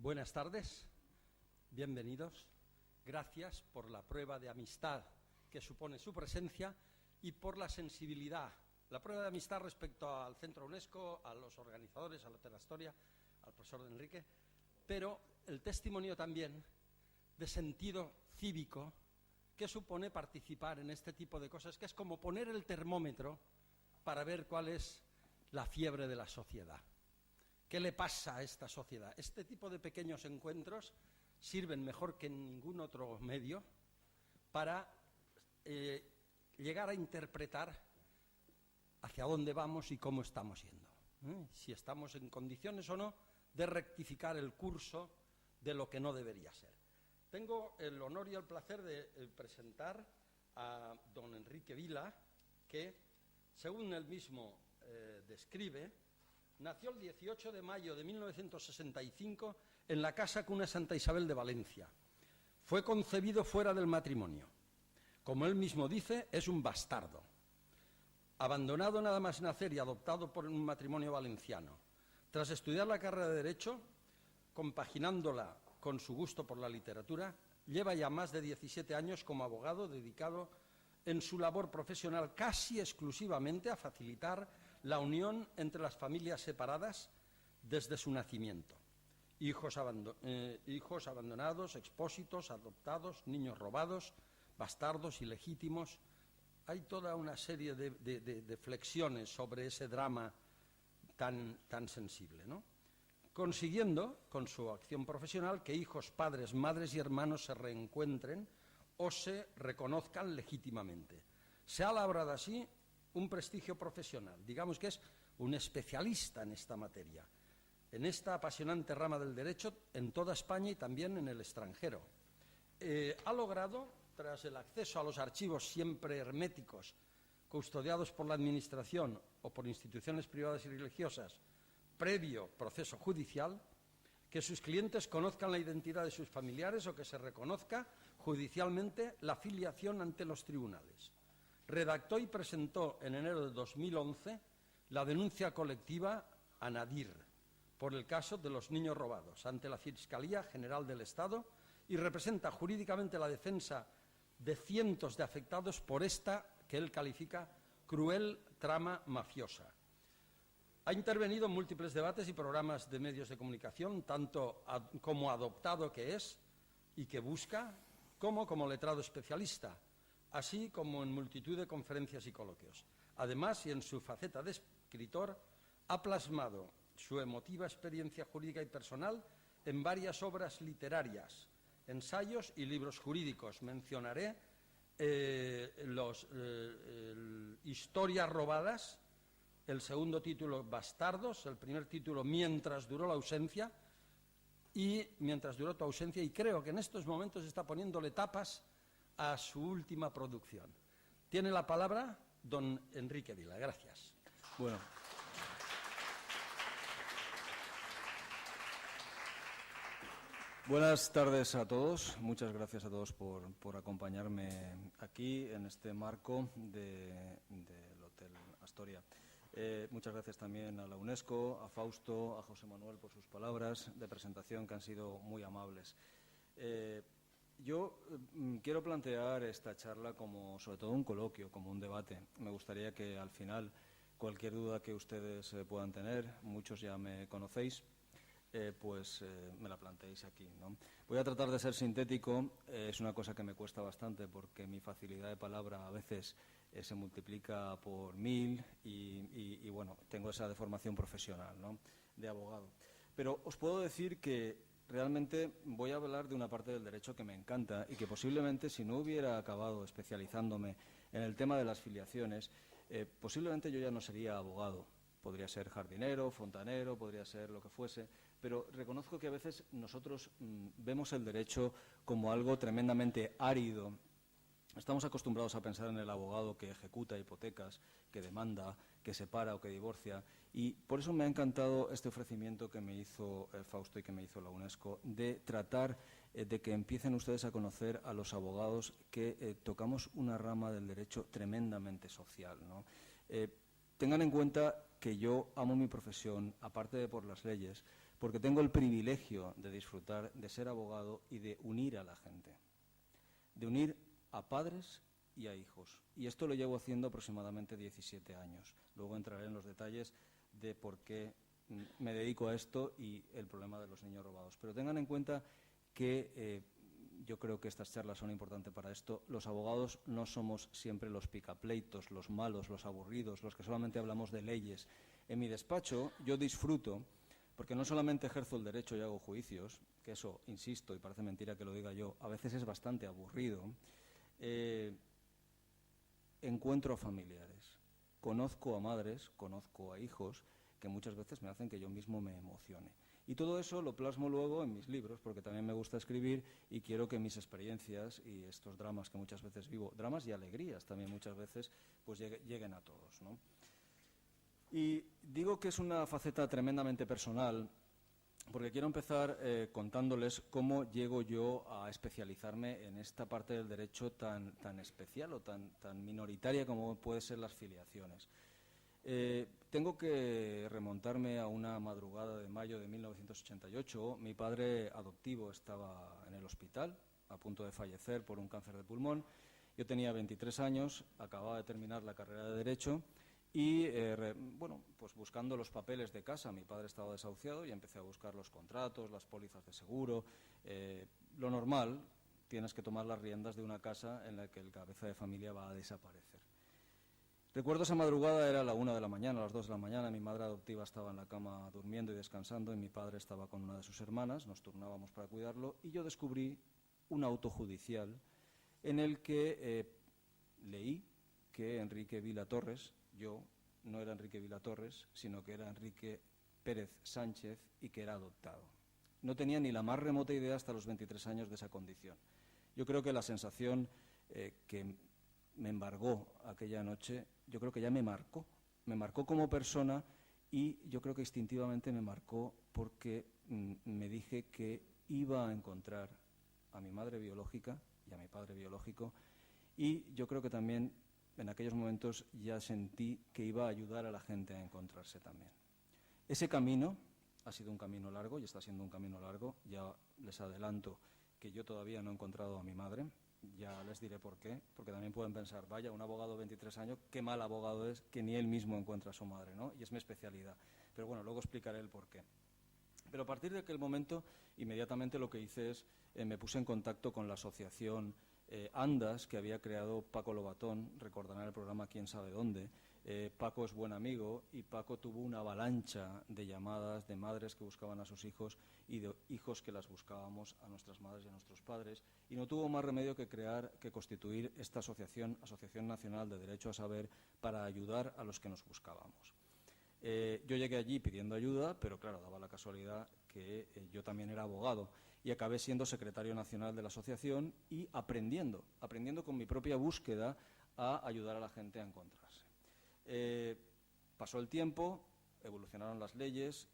Buenas tardes, bienvenidos. Gracias por la prueba de amistad que supone su presencia y por la sensibilidad. La prueba de amistad respecto al Centro UNESCO, a los organizadores, al Hotel Astoria, al profesor de Enrique, pero el testimonio también de sentido cívico que supone participar en este tipo de cosas, que es como poner el termómetro para ver cuál es la fiebre de la sociedad. ¿Qué le pasa a esta sociedad? Este tipo de pequeños encuentros sirven mejor que en ningún otro medio para llegar a interpretar hacia dónde vamos y cómo estamos yendo, si estamos en condiciones o no de rectificar el curso de lo que no debería ser. Tengo el honor y el placer de presentar a don Enrique Vila, que, según él mismo describe, nació el 18 de mayo de 1965 en la Casa Cuna Santa Isabel de Valencia. Fue concebido fuera del matrimonio. Como él mismo dice, es un bastardo. Abandonado nada más nacer y adoptado por un matrimonio valenciano. Tras estudiar la carrera de Derecho, compaginándola con su gusto por la literatura, lleva ya más de 17 años como abogado dedicado en su labor profesional casi exclusivamente a facilitar la unión entre las familias separadas desde su nacimiento. Hijos abandonados, expósitos, adoptados, niños robados, bastardos ilegítimos. Hay toda una serie de flexiones sobre ese drama tan sensible, ¿no? Consiguiendo, con su acción profesional, que hijos, padres, madres y hermanos se reencuentren o se reconozcan legítimamente. Se ha labrado así un prestigio profesional, digamos que es un especialista en esta materia, en esta apasionante rama del derecho en toda España y también en el extranjero. Ha logrado, tras el acceso a los archivos siempre herméticos, custodiados por la Administración o por instituciones privadas y religiosas, previo proceso judicial, que sus clientes conozcan la identidad de sus familiares o que se reconozca judicialmente la filiación ante los tribunales. Redactó y presentó en enero de 2011 la denuncia colectiva a Nadir por el caso de los niños robados ante la Fiscalía General del Estado y representa jurídicamente la defensa de cientos de afectados por esta, que él califica, cruel trama mafiosa. Ha intervenido en múltiples debates y programas de medios de comunicación, tanto como adoptado que es y que busca, como letrado especialista, así como en multitud de conferencias y coloquios. Además, y en su faceta de escritor, ha plasmado su emotiva experiencia jurídica y personal en varias obras literarias, ensayos y libros jurídicos. Mencionaré Historias robadas, el segundo título Bastardos, el primer título Mientras duró la ausencia y Mientras duró tu ausencia, y creo que en estos momentos está poniéndole tapas a su última producción. Tiene la palabra don Enrique Vila. Gracias. Bueno. Buenas tardes a todos. Muchas gracias a todos por acompañarme aquí en este marco del Hotel Astoria. Muchas gracias también a la UNESCO, a Fausto, a José Manuel por sus palabras de presentación que han sido muy amables. Yo quiero plantear esta charla como, sobre todo, un coloquio, como un debate. Me gustaría que al final cualquier duda que ustedes puedan tener, muchos ya me conocéis, me la planteéis aquí, ¿no? Voy a tratar de ser sintético. Es una cosa que me cuesta bastante porque mi facilidad de palabra a veces se multiplica por 1000 y bueno, tengo esa deformación profesional, ¿no?, de abogado. Pero os puedo decir que realmente voy a hablar de una parte del derecho que me encanta y que posiblemente, si no hubiera acabado especializándome en el tema de las filiaciones, posiblemente yo ya no sería abogado. Podría ser jardinero, fontanero, podría ser lo que fuese, pero reconozco que a veces nosotros vemos el derecho como algo tremendamente árido. Estamos acostumbrados a pensar en el abogado que ejecuta hipotecas, que demanda, que separa o que divorcia, y por eso me ha encantado este ofrecimiento que me hizo Fausto y que me hizo la UNESCO, de tratar de que empiecen ustedes a conocer a los abogados que tocamos una rama del derecho tremendamente social, ¿no? Tengan en cuenta que yo amo mi profesión, aparte de por las leyes, porque tengo el privilegio de disfrutar de ser abogado y de unir a la gente, de unir a padres y a hijos. Y esto lo llevo haciendo aproximadamente 17 años. Luego entraré en los detalles de por qué me dedico a esto y el problema de los niños robados. Pero tengan en cuenta que yo creo que estas charlas son importantes para esto. Los abogados no somos siempre los picapleitos, los malos, los aburridos, los que solamente hablamos de leyes. En mi despacho yo disfruto, porque no solamente ejerzo el derecho y hago juicios, que eso, insisto, y parece mentira que lo diga yo, a veces es bastante aburrido, encuentro a familiares, conozco a madres, conozco a hijos, que muchas veces me hacen que yo mismo me emocione. Y todo eso lo plasmo luego en mis libros, porque también me gusta escribir y quiero que mis experiencias y estos dramas que muchas veces vivo, dramas y alegrías también muchas veces, pues lleguen a todos, ¿no? Y digo que es una faceta tremendamente personal, porque quiero empezar contándoles cómo llego yo a especializarme en esta parte del derecho tan especial o tan minoritaria como pueden ser las filiaciones. Tengo que remontarme a una madrugada de mayo de 1988. Mi padre adoptivo estaba en el hospital, a punto de fallecer por un cáncer de pulmón. Yo tenía 23 años, acababa de terminar la carrera de Derecho y, pues buscando los papeles de casa, mi padre estaba desahuciado y empecé a buscar los contratos, las pólizas de seguro. Lo normal, tienes que tomar las riendas de una casa en la que el cabeza de familia va a desaparecer. Recuerdo esa madrugada, era la 1 de la mañana, a las 2 de la mañana, mi madre adoptiva estaba en la cama durmiendo y descansando y mi padre estaba con una de sus hermanas, nos turnábamos para cuidarlo y yo descubrí un auto judicial en el que leí que Enrique Vila Torres, yo no era Enrique Vila Torres, sino que era Enrique Pérez Sánchez y que era adoptado. No tenía ni la más remota idea hasta los 23 años de esa condición. Yo creo que la sensación que me embargó aquella noche, yo creo que ya me marcó como persona y yo creo que instintivamente me marcó porque me dije que iba a encontrar a mi madre biológica y a mi padre biológico y yo creo que también en aquellos momentos ya sentí que iba a ayudar a la gente a encontrarse también. Ese camino ha sido un camino largo y está siendo un camino largo, ya les adelanto que yo todavía no he encontrado a mi madre. Ya les diré por qué, porque también pueden pensar, vaya, un abogado de 23 años, qué mal abogado es, que ni él mismo encuentra a su madre, ¿no? Y es mi especialidad. Pero bueno, luego explicaré el por qué. Pero a partir de aquel momento, inmediatamente lo que hice es, me puse en contacto con la asociación Andas, que había creado Paco Lobatón, recordarán el programa Quién sabe dónde. Paco es buen amigo y Paco tuvo una avalancha de llamadas de madres que buscaban a sus hijos y de hijos que las buscábamos a nuestras madres y a nuestros padres y no tuvo más remedio que constituir esta Asociación Nacional de Derecho a Saber para ayudar a los que nos buscábamos. Yo llegué allí pidiendo ayuda, pero claro, daba la casualidad que yo también era abogado y acabé siendo secretario nacional de la asociación y aprendiendo con mi propia búsqueda a ayudar a la gente a encontrarse. Pasó el tiempo, evolucionaron las leyes,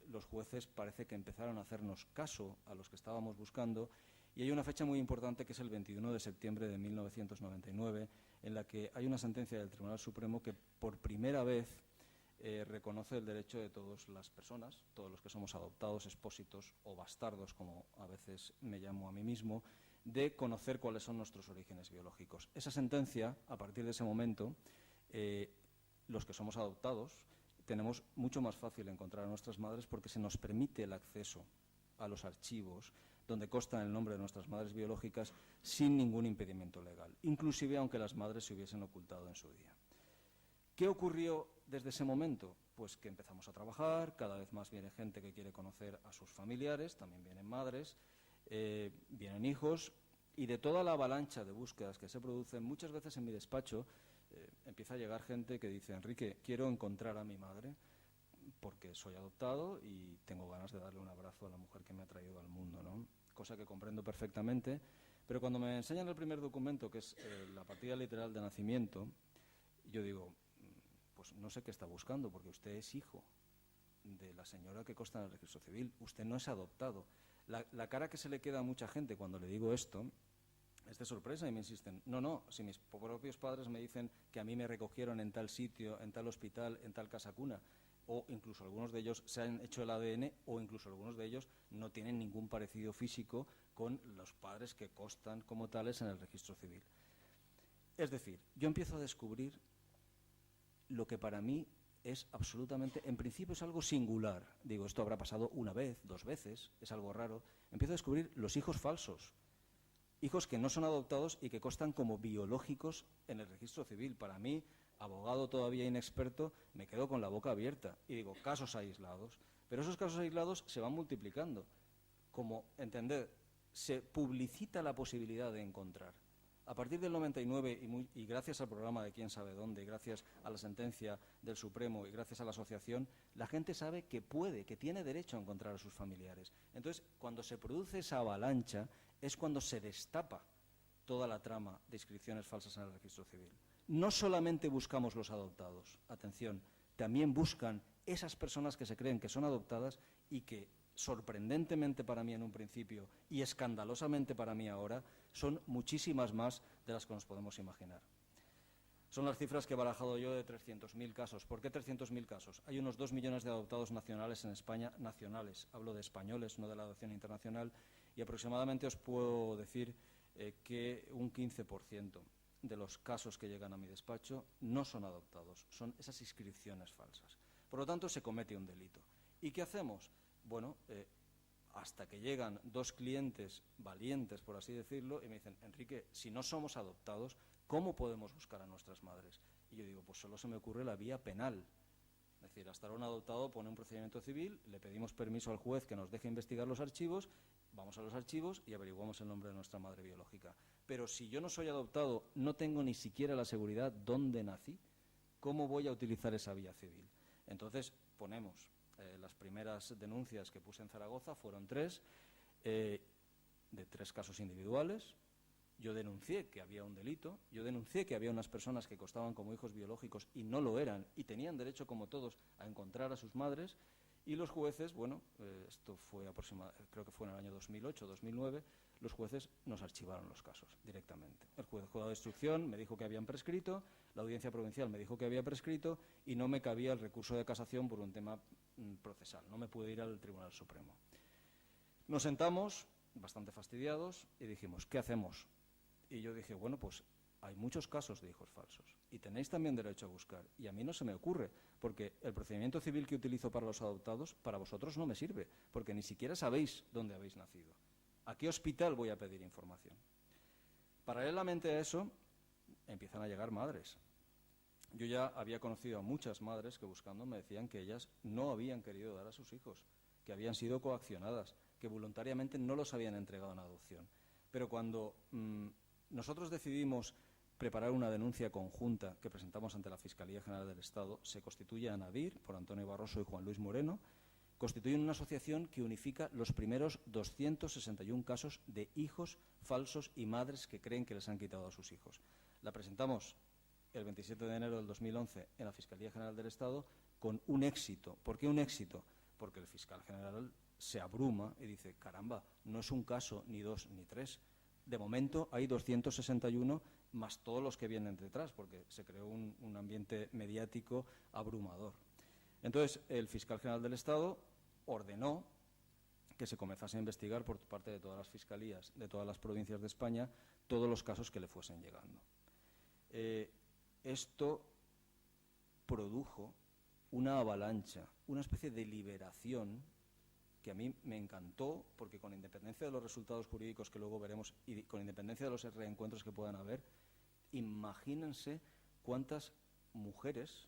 los jueces parece que empezaron a hacernos caso a los que estábamos buscando y hay una fecha muy importante que es el 21 de septiembre de 1999 en la que hay una sentencia del Tribunal Supremo que por primera vez reconoce el derecho de todas las personas, todos los que somos adoptados, expósitos o bastardos, como a veces me llamo a mí mismo, de conocer cuáles son nuestros orígenes biológicos. Esa sentencia, a partir de ese momento, los que somos adoptados tenemos mucho más fácil encontrar a nuestras madres porque se nos permite el acceso a los archivos donde consta el nombre de nuestras madres biológicas sin ningún impedimento legal, inclusive aunque las madres se hubiesen ocultado en su día. ¿Qué ocurrió desde ese momento? Pues que empezamos a trabajar, cada vez más viene gente que quiere conocer a sus familiares, también vienen madres, vienen hijos, y de toda la avalancha de búsquedas que se producen, muchas veces en mi despacho empieza a llegar gente que dice, Enrique, quiero encontrar a mi madre porque soy adoptado y tengo ganas de darle un abrazo a la mujer que me ha traído al mundo, ¿no? Cosa que comprendo perfectamente, pero cuando me enseñan el primer documento, que es la partida literal de nacimiento, yo digo, pues no sé qué está buscando, porque usted es hijo de la señora que consta en el registro civil, usted no es adoptado. La cara que se le queda a mucha gente cuando le digo esto es de sorpresa y me insisten, no, si mis propios padres me dicen que a mí me recogieron en tal sitio, en tal hospital, en tal casa cuna, o incluso algunos de ellos se han hecho el ADN, o incluso algunos de ellos no tienen ningún parecido físico con los padres que constan como tales en el registro civil. Es decir, yo empiezo a descubrir lo que para mí es absolutamente, en principio es algo singular. Digo, esto habrá pasado una vez, 2 veces, es algo raro. Empiezo a descubrir los hijos falsos, hijos que no son adoptados y que constan como biológicos en el registro civil. Para mí, abogado todavía inexperto, me quedo con la boca abierta y digo, casos aislados. Pero esos casos aislados se van multiplicando. Como, entended, se publicita la posibilidad de encontrar. A partir del 99, y gracias al programa de Quién sabe dónde, y gracias a la sentencia del Supremo, y gracias a la asociación, la gente sabe que puede, que tiene derecho a encontrar a sus familiares. Entonces, cuando se produce esa avalancha, es cuando se destapa toda la trama de inscripciones falsas en el registro civil. No solamente buscamos los adoptados, atención, también buscan esas personas que se creen que son adoptadas y que, sorprendentemente para mí en un principio y escandalosamente para mí ahora, son muchísimas más de las que nos podemos imaginar. Son las cifras que he barajado yo de 300.000 casos. ¿Por qué 300.000 casos? Hay unos 2 millones de adoptados nacionales en España, nacionales, hablo de españoles, no de la adopción internacional, y aproximadamente os puedo decir que un 15% de los casos que llegan a mi despacho no son adoptados, son esas inscripciones falsas. Por lo tanto, se comete un delito. ¿Y qué hacemos? Bueno, hasta que llegan 2 clientes valientes, por así decirlo, y me dicen, Enrique, si no somos adoptados, ¿cómo podemos buscar a nuestras madres? Y yo digo, pues solo se me ocurre la vía penal. Es decir, hasta ahora un adoptado pone un procedimiento civil, le pedimos permiso al juez que nos deje investigar los archivos, vamos a los archivos y averiguamos el nombre de nuestra madre biológica. Pero si yo no soy adoptado, no tengo ni siquiera la seguridad dónde nací, ¿cómo voy a utilizar esa vía civil? Entonces ponemos las primeras denuncias que puse en Zaragoza, fueron 3, de 3 casos individuales. Yo denuncié que había un delito, yo denuncié que había unas personas que constaban como hijos biológicos y no lo eran, y tenían derecho, como todos, a encontrar a sus madres, y los jueces, bueno, esto fue creo que fue en el año 2008, 2009, los jueces nos archivaron los casos directamente. El juzgado de instrucción me dijo que habían prescrito, la audiencia provincial me dijo que había prescrito, y no me cabía el recurso de casación por un tema procesal, no me pude ir al Tribunal Supremo. Nos sentamos, bastante fastidiados, y dijimos, ¿qué hacemos? Y yo dije, bueno, pues hay muchos casos de hijos falsos y tenéis también derecho a buscar. Y a mí no se me ocurre, porque el procedimiento civil que utilizo para los adoptados, para vosotros no me sirve, porque ni siquiera sabéis dónde habéis nacido. ¿A qué hospital voy a pedir información? Paralelamente a eso, empiezan a llegar madres. Yo ya había conocido a muchas madres que buscando me decían que ellas no habían querido dar a sus hijos, que habían sido coaccionadas, que voluntariamente no los habían entregado en adopción. Pero cuando nosotros decidimos preparar una denuncia conjunta que presentamos ante la Fiscalía General del Estado, se constituye ANADIR, por Antonio Barroso y Juan Luis Moreno, constituyen una asociación que unifica los primeros 261 casos de hijos falsos y madres que creen que les han quitado a sus hijos. La presentamos el 27 de enero del 2011 en la Fiscalía General del Estado con un éxito. ¿Por qué un éxito? Porque el fiscal general se abruma y dice, caramba, no es un caso, ni 2, ni 3. De momento hay 261 más todos los que vienen detrás, porque se creó un ambiente mediático abrumador. Entonces, el fiscal general del Estado ordenó que se comenzase a investigar por parte de todas las fiscalías de todas las provincias de España todos los casos que le fuesen llegando. Esto produjo una avalancha, una especie de liberación que a mí me encantó, porque con independencia de los resultados jurídicos que luego veremos y con independencia de los reencuentros que puedan haber, imagínense cuántas mujeres,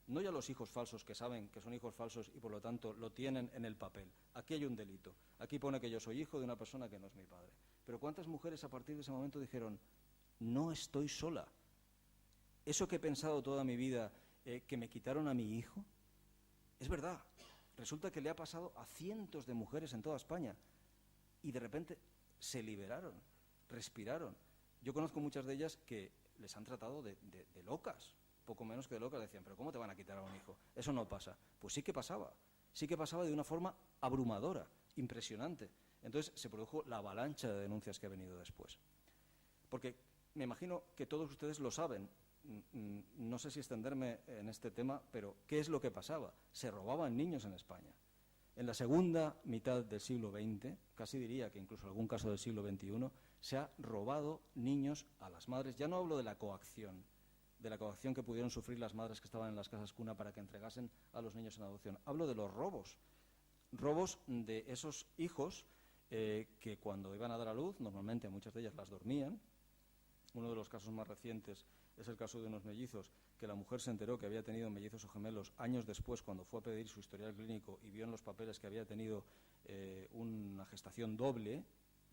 no ya los hijos falsos que saben que son hijos falsos y por lo tanto lo tienen en el papel. Aquí hay un delito, aquí pone que yo soy hijo de una persona que no es mi padre. Pero cuántas mujeres a partir de ese momento dijeron, no estoy sola. Eso que he pensado toda mi vida, que me quitaron a mi hijo, es verdad. Resulta que le ha pasado a cientos de mujeres en toda España y de repente se liberaron, respiraron. Yo conozco muchas de ellas que les han tratado de locas, poco menos que de locas. Decían, pero ¿cómo te van a quitar a un hijo? Eso no pasa. Pues sí que pasaba de una forma abrumadora, impresionante. Entonces se produjo la avalancha de denuncias que ha venido después. Porque me imagino que todos ustedes lo saben, no sé si extenderme en este tema, pero ¿qué es lo que pasaba? Se robaban niños en España. En la segunda mitad del siglo XX, casi diría que incluso en algún caso del siglo XXI, se ha robado niños a las madres. Ya no hablo de la coacción que pudieron sufrir las madres que estaban en las casas cuna para que entregasen a los niños en adopción. Hablo de los robos de esos hijos que cuando iban a dar a luz, normalmente muchas de ellas las dormían. Uno de los casos más recientes es el caso de unos mellizos, que la mujer se enteró que había tenido mellizos o gemelos años después, cuando fue a pedir su historial clínico y vio en los papeles que había tenido una gestación doble,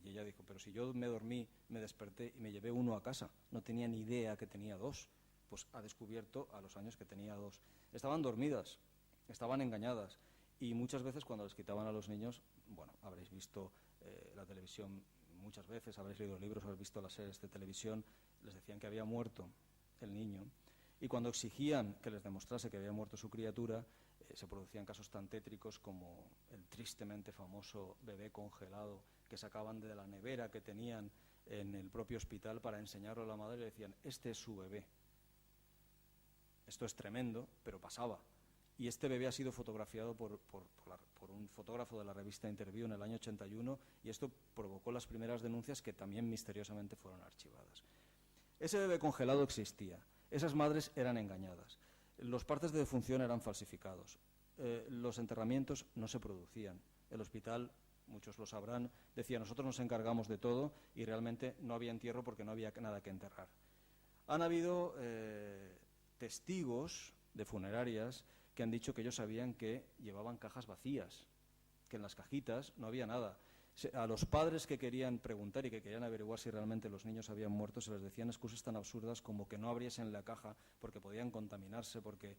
y ella dijo, pero si yo me dormí, me desperté y me llevé uno a casa, no tenía ni idea que tenía dos. Pues ha descubierto a los años que tenía dos. Estaban dormidas, estaban engañadas, y muchas veces cuando les quitaban a los niños, bueno, habréis visto la televisión muchas veces, habréis leído libros, habréis visto las series de televisión, les decían que había muerto el niño, y cuando exigían que les demostrase que había muerto su criatura, se producían casos tan tétricos como el tristemente famoso bebé congelado que sacaban de la nevera que tenían en el propio hospital para enseñarlo a la madre, y le decían, este es su bebé. Esto es tremendo, pero pasaba. Y este bebé ha sido fotografiado por un fotógrafo de la revista Interview en el año 81, y esto provocó las primeras denuncias que también misteriosamente fueron archivadas. Ese bebé congelado existía, esas madres eran engañadas, los partes de defunción eran falsificados, los enterramientos no se producían. El hospital, muchos lo sabrán, decía, nosotros nos encargamos de todo, y realmente no había entierro porque no había nada que enterrar. Han habido testigos de funerarias que han dicho que ellos sabían que llevaban cajas vacías, que en las cajitas no había nada. A los padres que querían preguntar y que querían averiguar si realmente los niños habían muerto, se les decían excusas tan absurdas como que no abriesen la caja porque podían contaminarse, porque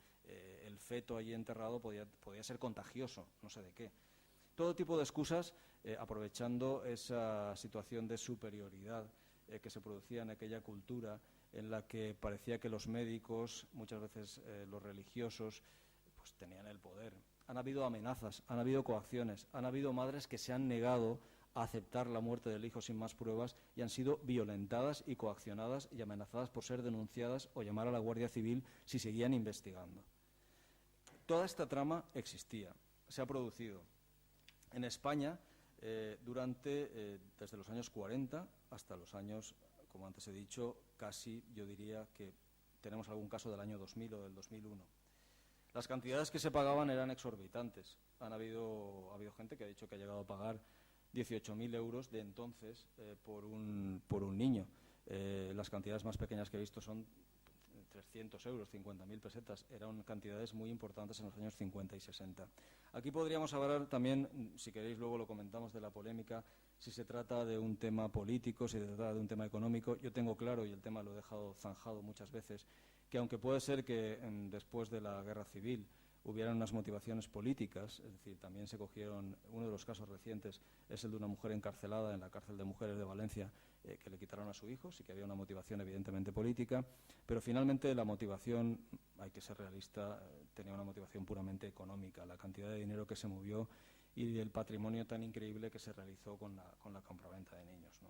el feto allí enterrado podía ser contagioso, no sé de qué. Todo tipo de excusas, aprovechando esa situación de superioridad que se producía en aquella cultura en la que parecía que los médicos, muchas veces los religiosos, pues tenían el poder. Han habido amenazas, han habido coacciones, han habido madres que se han negado a aceptar la muerte del hijo sin más pruebas y han sido violentadas y coaccionadas y amenazadas por ser denunciadas o llamar a la Guardia Civil si seguían investigando. Toda esta trama existía, se ha producido. En España, desde los años 40 hasta los años, como antes he dicho, casi yo diría que tenemos algún caso del año 2000 o del 2001. Las cantidades que se pagaban eran exorbitantes. Ha habido gente que ha dicho que ha llegado a pagar 18.000 euros de entonces por un niño. Las cantidades más pequeñas que he visto son 300 euros, 50.000 pesetas. Eran cantidades muy importantes en los años 50 y 60. Aquí podríamos hablar también, si queréis luego lo comentamos, de la polémica, si se trata de un tema político, si se trata de un tema económico. Yo tengo claro, y el tema lo he dejado zanjado muchas veces, que aunque puede ser que después de la guerra civil hubieran unas motivaciones políticas, es decir, también se cogieron, uno de los casos recientes es el de una mujer encarcelada en la cárcel de mujeres de Valencia, que le quitaron a su hijo, sí que había una motivación evidentemente política, pero finalmente la motivación, hay que ser realista, tenía una motivación puramente económica, la cantidad de dinero que se movió y el patrimonio tan increíble que se realizó con la compraventa de niños, ¿no?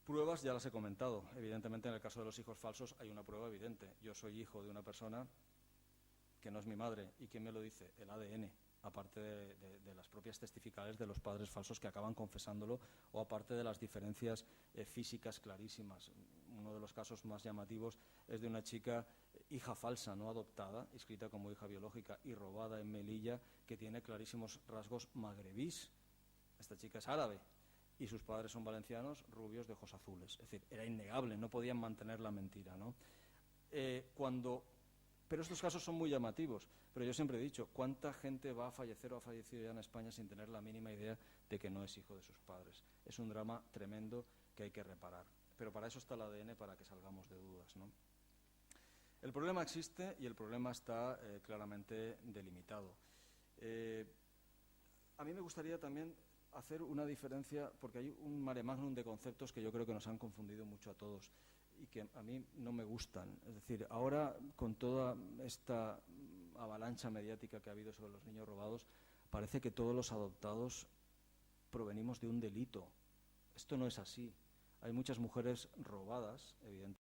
Pruebas ya las he comentado. Evidentemente, en el caso de los hijos falsos hay una prueba evidente. Yo soy hijo de una persona que no es mi madre. ¿Y quién me lo dice? El ADN, aparte de las propias testificales de los padres falsos que acaban confesándolo, o aparte de las diferencias físicas clarísimas. Uno de los casos más llamativos es de una chica, hija falsa, no adoptada, inscrita como hija biológica y robada en Melilla, que tiene clarísimos rasgos magrebís. Esta chica es árabe y sus padres son valencianos, rubios, de ojos azules. Es decir, era innegable, no podían mantener la mentira, ¿no? Pero estos casos son muy llamativos. Pero yo siempre he dicho, ¿cuánta gente va a fallecer o ha fallecido ya en España sin tener la mínima idea de que no es hijo de sus padres? Es un drama tremendo que hay que reparar. Pero para eso está el ADN, para que salgamos de dudas, ¿no? El problema existe y el problema está claramente delimitado. A mí me gustaría también hacer una diferencia, porque hay un mare magnum de conceptos que yo creo que nos han confundido mucho a todos y que a mí no me gustan. Es decir, ahora con toda esta avalancha mediática que ha habido sobre los niños robados, parece que todos los adoptados provenimos de un delito. Esto no es así. Hay muchas mujeres robadas, evidentemente.